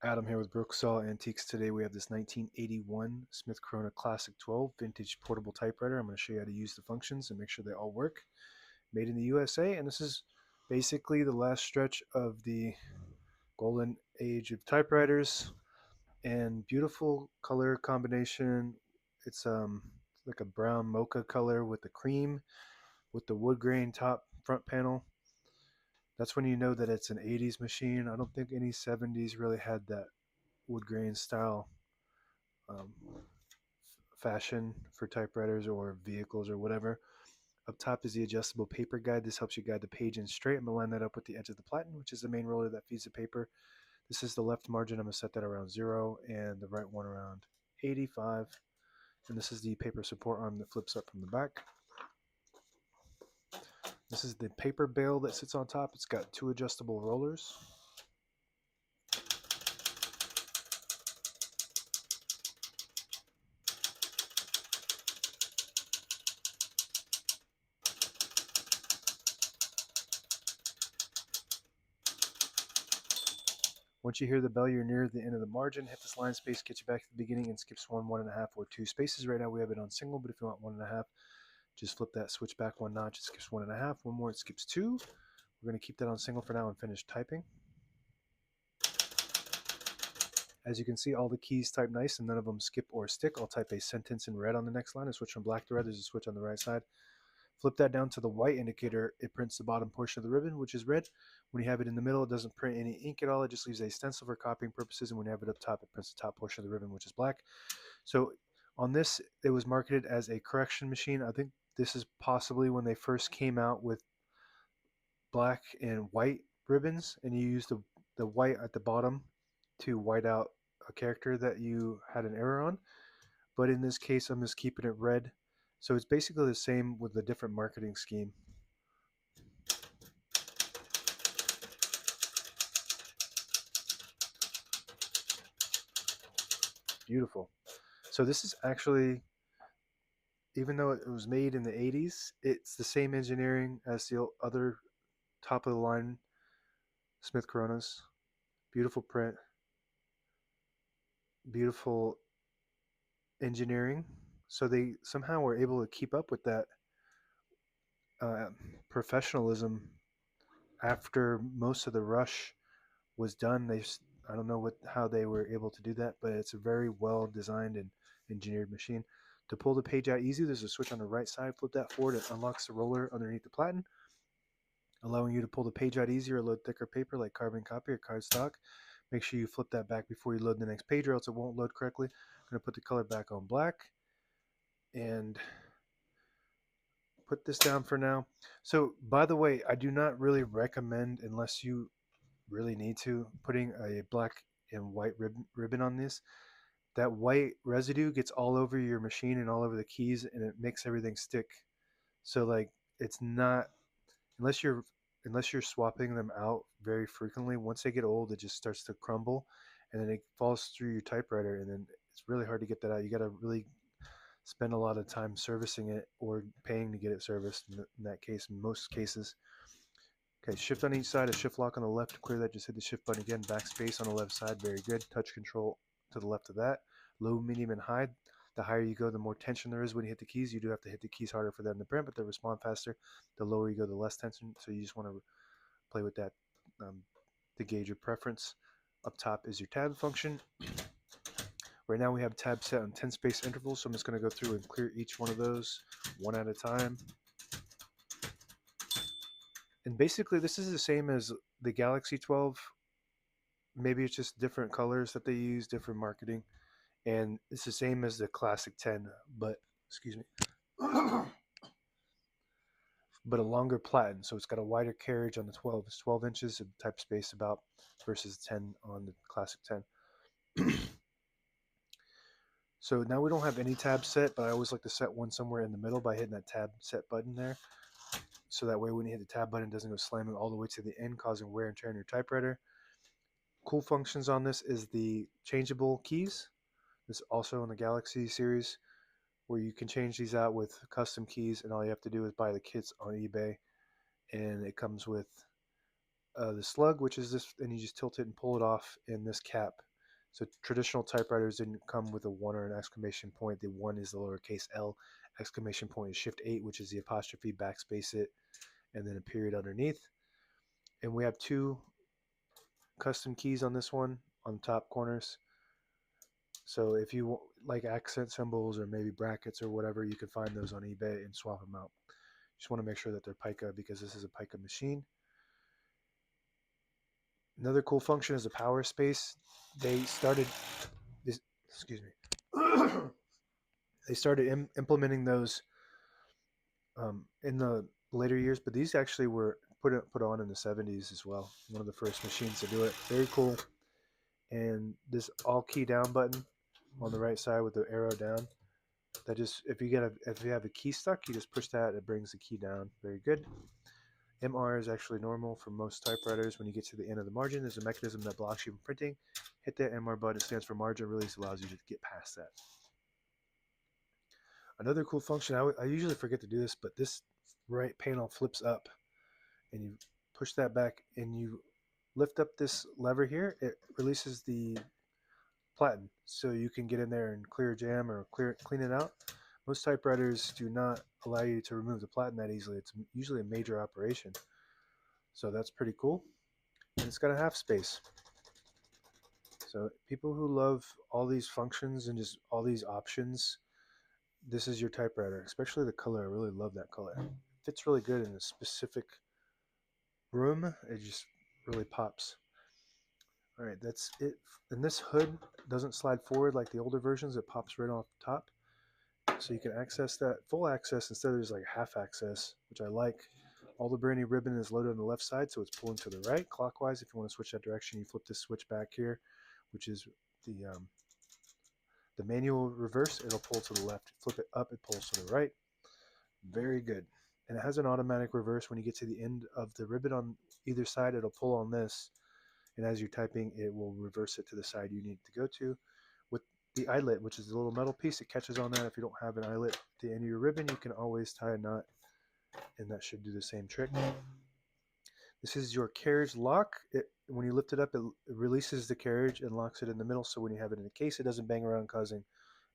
Adam here with Brooksaw Antiques. Today we have this 1981 Smith Corona Classic 12 vintage portable typewriter. I'm going to show you how to use the functions and make sure they all work. Made in the USA, and this is basically the last stretch of the golden age of typewriters. And beautiful color combination. It's like a brown mocha color with the cream, with the wood grain top front panel. That's when you know that it's an 80s machine. I don't think any 70s really had that wood grain style um, fashion for typewriters or vehicles or whatever. Up top is the adjustable paper guide. This helps you guide the page in straight. I'm going to line that up with the edge of the platen, which is the main roller that feeds the paper. This is the left margin. I'm going to set that around 0 and the right one around 85. And this is the paper support arm that flips up from the back. This is the paper bale that sits on top. It's got 2 adjustable rollers. Once you hear the bell, you're near the end of the margin. Hit this line space, get you back to the beginning, and skips 1, 1.5, or 2 spaces. Right now we have it on single, but if you want 1.5, just flip that switch back 1 notch. It skips 1.5. One more, it skips 2. We're going to keep that on single for now and finish typing. As you can see, all the keys type nice and none of them skip or stick. I'll type a sentence in red on the next line and switch from black to red. There's a switch on the right side. Flip that down to the white indicator. It prints the bottom portion of the ribbon, which is red. When you have it in the middle, it doesn't print any ink at all. It just leaves a stencil for copying purposes. And when you have it up top, it prints the top portion of the ribbon, which is black. So on this, it was marketed as a correction machine. I think this is possibly when they first came out with black and white ribbons, and you use the white at the bottom to white out a character that you had an error on. But in this case, I'm just keeping it red. So it's basically the same with a different marketing scheme. Beautiful. So this is actually, even though it was made in the 80s, it's the same engineering as the other top of the line Smith Coronas. Beautiful print, beautiful engineering. So they somehow were able to keep up with that uh, professionalism after most of the rush was done. I don't know how they were able to do that, but it's a very well designed and engineered machine. To pull the page out easy, there's a switch on the right side. Flip that forward. It unlocks the roller underneath the platen, allowing you to pull the page out easier or load thicker paper like carbon copy or cardstock. Make sure you flip that back before you load the next page or else it won't load correctly. I'm going to put the color back on black and put this down for now. So, by the way, I do not really recommend, unless you really need to, putting a black and white ribbon on this. That white residue gets all over your machine and all over the keys, and it makes everything stick. So like it's not, unless you're unless you're swapping them out very frequently. Once they get old, it just starts to crumble, and then it falls through your typewriter, and then it's really hard to get that out. You got to really spend a lot of time servicing it or paying to get it serviced. In that case, in most cases. Okay, shift on each side, a shift lock on the left to clear that. Just hit the shift button again. Backspace on the left side, very good. Touch control to the left of that. Low, medium, and high. The higher you go, the more tension there is when you hit the keys. You do have to hit the keys harder for them to print, but they respond faster. The lower you go, the less tension. So you just want to play with that to gauge your preference. Up top is your tab function. Right now we have tabs set on 10 space intervals, so I'm just going to go through and clear each one of those one at a time. And basically this is the same as the Galaxy 12. Maybe it's just different colors that they use, different marketing. And it's the same as the Classic 10, but, excuse me, but a longer platen. So it's got a wider carriage on the 12. It's 12 inches of type space about versus 10 on the Classic 10. So now we don't have any tabs set, but I always like to set one somewhere in the middle by hitting that tab set button there. So that way when you hit the tab button, it doesn't go slamming all the way to the end, causing wear and tear on your typewriter. Cool functions on this is the changeable keys. This is also in the Galaxy series, where you can change these out with custom keys, and all you have to do is buy the kits on eBay, and it comes with the slug, which is this, and you just tilt it and pull it off in this cap So traditional typewriters didn't come with a 1 or an exclamation point. The 1 is the lowercase l, exclamation point is shift 8, which is the apostrophe, backspace it, and then a period underneath. And we have 2 custom keys on this one on the top corners. So if you like accent symbols or maybe brackets or whatever, you can find those on eBay and swap them out. Just want to make sure that they're pica because this is a pica machine. Another cool function is the power space. They started this, excuse me. They started implementing those in the later years, but these actually were put on in the 70s as well. One of the first machines to do it. Very cool. And this all key down button on the right side with the arrow down. That just if you have a key stuck, you just push that. It brings the key down. Very good. MR is actually normal for most typewriters. When you get to the end of the margin, there's a mechanism that blocks you from printing. Hit that MR button. It stands for margin release. Allows you to get past that. Another cool function, I usually forget to do this, but this right panel flips up and you push that back and you lift up this lever here. It releases the platen, so you can get in there and clear jam or clean it out. Most typewriters do not allow you to remove the platen that easily. It's usually a major operation. So that's pretty cool. And it's got a half space. So people who love all these functions and just all these options, this is your typewriter, especially the color. I really love that color. It fits really good in a specific room. It just really pops. All right, that's it. And this hood doesn't slide forward like the older versions. It pops right off the top. So you can access that full access instead of just like half access, which I like. All the brand new ribbon is loaded on the left side, so it's pulling to the right clockwise. If you want to switch that direction, you flip this switch back here, which is the manual reverse. It'll pull to the left. Flip it up, it pulls to the right. Very good. And it has an automatic reverse. When you get to the end of the ribbon on either side, it'll pull on this. And as you're typing, it will reverse it to the side you need to go to. With the eyelet, which is a little metal piece, it catches on that. If you don't have an eyelet at the end of your ribbon, you can always tie a knot, and that should do the same trick. This is your carriage lock. When you lift it up, it releases the carriage and locks it in the middle, so when you have it in a case, it doesn't bang around causing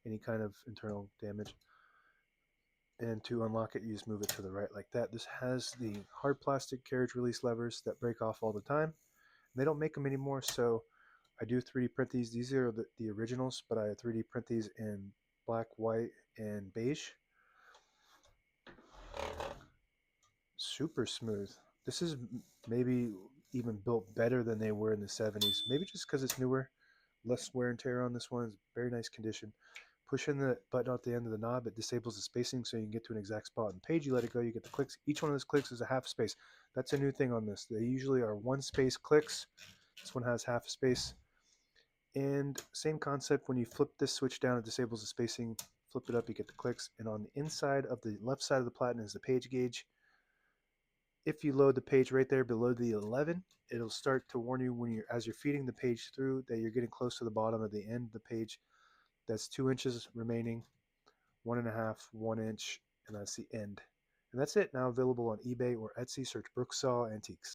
any kind of internal damage. And to unlock it, you just move it to the right like that. This has the hard plastic carriage release levers that break off all the time. They don't make them anymore, so I do 3D print these. These are the originals, but I 3D print these in black, white, and beige. Super smooth. This is maybe even built better than they were in the 70s. Maybe just because it's newer, less wear and tear on this one. It's very nice condition. Pushing the button at the end of the knob, it disables the spacing so you can get to an exact spot on the page. You let it go, you get the clicks. Each one of those clicks is a half space. That's a new thing on this. They usually are one space clicks. This one has half space. And same concept, when you flip this switch down, it disables the spacing. Flip it up, you get the clicks. And on the inside of the left side of the platen is the page gauge. If you load the page right there below the 11, it'll start to warn you when as you're feeding the page through that you're getting close to the bottom of the end of the page. That's 2 inches remaining, 1.5, 1 inch, and that's the end. And that's it. Now available on eBay or Etsy. Search Brooksaw Antiques.